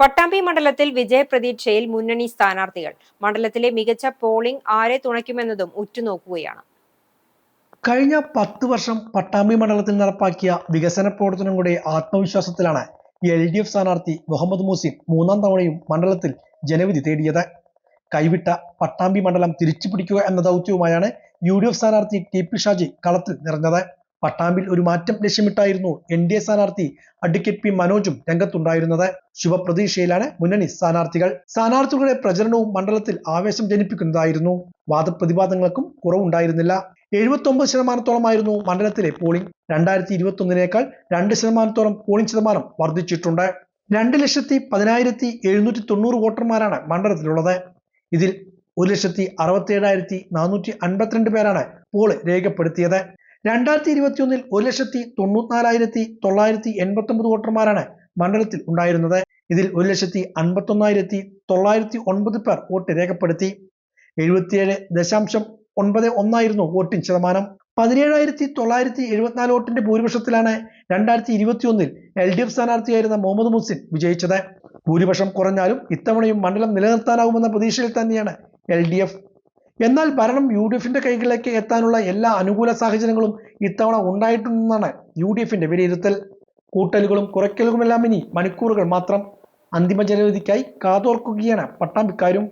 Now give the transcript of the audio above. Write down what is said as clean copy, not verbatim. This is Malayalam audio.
പട്ടാമ്പി മണ്ഡലത്തിൽ വിജയപ്രതീക്ഷയിൽ മുന്നണി സ്ഥാനാർത്ഥികൾ. മണ്ഡലത്തിലെ മികച്ച പോളിംഗ് ആരെ തുണയ്ക്കുമെന്നതും ഉറ്റുനോക്കുകയാണ്. കഴിഞ്ഞ 10 വർഷം പട്ടാമ്പി മണ്ഡലത്തിൽ നടപ്പാക്കിയ വികസന പ്രവർത്തനങ്ങളുടെ ആത്മവിശ്വാസത്തിലാണ് LDF സ്ഥാനാർത്ഥി മുഹമ്മദ് മൂസിൻ 3ാം തവണയും മണ്ഡലത്തിൽ ജനവിധി തേടിയത്. കൈവിട്ട പട്ടാമ്പി മണ്ഡലം തിരിച്ചുപിടിക്കുക എന്ന ദൗത്യവുമായാണ് UDF സ്ഥാനാർത്ഥി TP ഷാജി കളത്തിൽ നിറഞ്ഞത്. പട്ടാമ്പിൽ ഒരു മാറ്റം ലക്ഷ്യമിട്ടായിരുന്നു NDA സ്ഥാനാർത്ഥി അഡ്വക്കേറ്റ് P മനോജും രംഗത്തുണ്ടായിരുന്നത്. ശുഭപ്രതീക്ഷയിലാണ് മുന്നണി സ്ഥാനാർത്ഥികളുടെ പ്രചരണവും മണ്ഡലത്തിൽ ആവേശം ജനിപ്പിക്കുന്നതായിരുന്നു. വാദപ്രതിവാദങ്ങൾക്കും കുറവുണ്ടായിരുന്നില്ല. 79% മണ്ഡലത്തിലെ പോളിംഗ്. 2021 2% പോളിംഗ് ശതമാനം വർദ്ധിച്ചിട്ടുണ്ട്. 2,10,790 വോട്ടർമാരാണ് മണ്ഡലത്തിലുള്ളത്. ഇതിൽ 1,67,452 പേരാണ് പോൾ രേഖപ്പെടുത്തിയത്. 2021 1,94,989 വോട്ടർമാരാണ് മണ്ഡലത്തിൽ ഉണ്ടായിരുന്നത്. ഇതിൽ 1,51,909 പേർ വോട്ട് രേഖപ്പെടുത്തി. 77.91 വോട്ടിംഗ് ശതമാനം. 17,974 വോട്ടിന്റെ ഭൂരിപക്ഷത്തിലാണ് 2021 LDF സ്ഥാനാർത്ഥിയായിരുന്ന മുഹമ്മദ് മൂസിൻ വിജയിച്ചത്. ഭൂരിപക്ഷം കുറഞ്ഞാലും ഇത്തവണയും മണ്ഡലം നിലനിർത്താനാവുമെന്ന പ്രതീക്ഷയിൽ തന്നെയാണ് LDF. എന്നാൽ ഭരണം UDFന്റെ കൈകളിലേക്ക് എത്താനുള്ള എല്ലാ അനുകൂല സാഹചര്യങ്ങളും ഇത്തവണ ഉണ്ടായിട്ടുണ്ടെന്നാണ് UDFന്റെ വിലയിരുത്തൽ. കൂട്ടലുകളും കുറയ്ക്കലുകളുമെല്ലാം ഇനി മണിക്കൂറുകൾ മാത്രം. അന്തിമ ജനവിധിക്കായി കാതോർക്കുകയാണ് പട്ടാമ്പിക്കാരും.